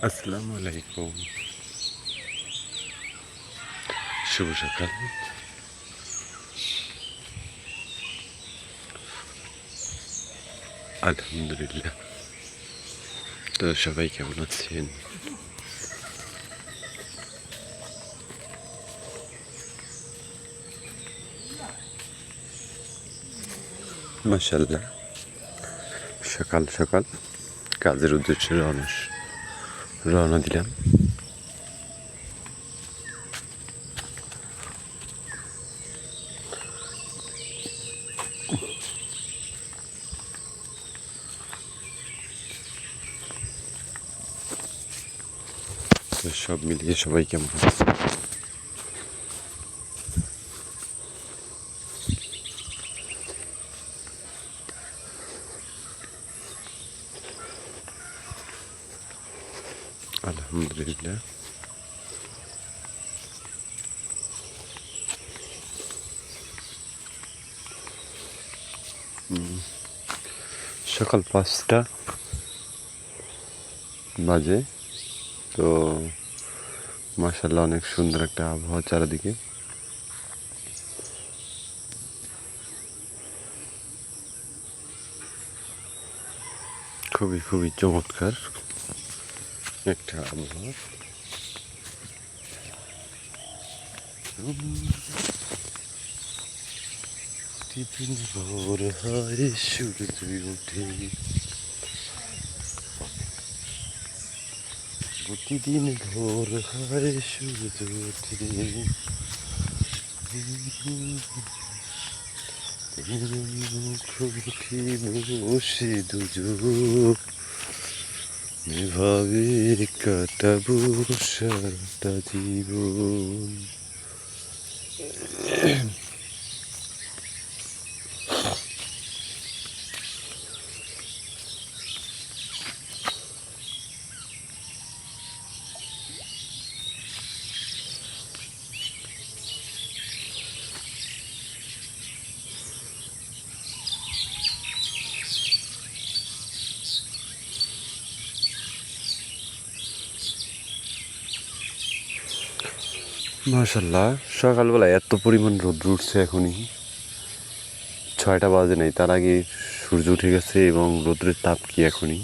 আসসালামু আলাইকুম, শুভ সকাল। আলহামদুলিল্লাহ। তো সবাই কেমন আছেন? মাশাআল্লাহ, সকাল সকাল কাজের উদ্দেশ্যে রওনা দিলাম। তো সব মিলিয়ে সবাই কেমন আছে? আলহামদুলিল্লাহ। সকাল 5টা বাজে। তো মাশাআল্লাহ, অনেক সুন্দর একটা আবহাওয়া চারিদিকে। খুবই খুবই চমৎকার একটা আবহাওয়া। প্রতিদিন ভোর হয় সূর্য ওঠে, প্রতিদিন ভোর হয় সূর্য ওঠে, মুখোমুখি বসে দুজন এভাবে কাটাবো সারাটা জীবন। মাশাআল্লাহ, সকালবেলা এত পরিমাণ রোদ্র উঠছে। এখনই 6টা বাজে নাই, তার আগে সূর্য উঠে গেছে এবং রোদ্রের তাপ কি এখনই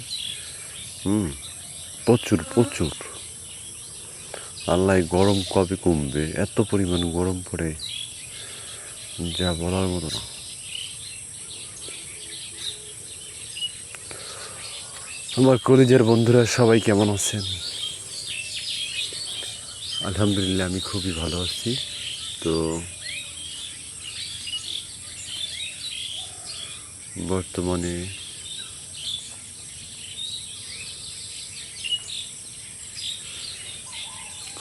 প্রচুর প্রচুর। আল্লাহ, গরম কবে কমবে? এত পরিমাণ গরম পড়ে যা বলার মতো না। আমার কলেজের বন্ধুরা সবাই কেমন আছেন? আলহামদুলিল্লাহ, আমি খুবই ভালো আছি। তো বর্তমানে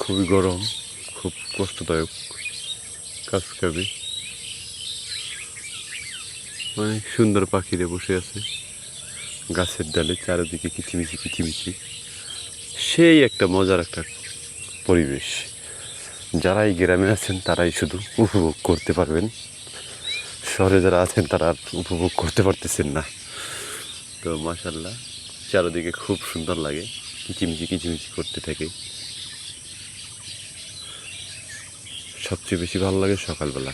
খুবই গরম, খুব কষ্টদায়ক কাজ করবে। অনেক সুন্দর পাখিরা বসে আছে গাছের ডালে, চারিদিকে কিচিমিচি কিচিমিচি। সেই একটা মজার একটা পরিবেশ। যারা এই গ্রামে আছেন তারাই শুধু উপভোগ করতে পারবেন, শহরে যারা আছেন তারা আর উপভোগ করতে পারতেছেন না। তো মাশাআল্লাহ, চারিদিকে খুব সুন্দর লাগে, কিচিমিচি কিচিমিচি করতে থাকে। সবচেয়ে বেশি ভালো লাগে সকালবেলা।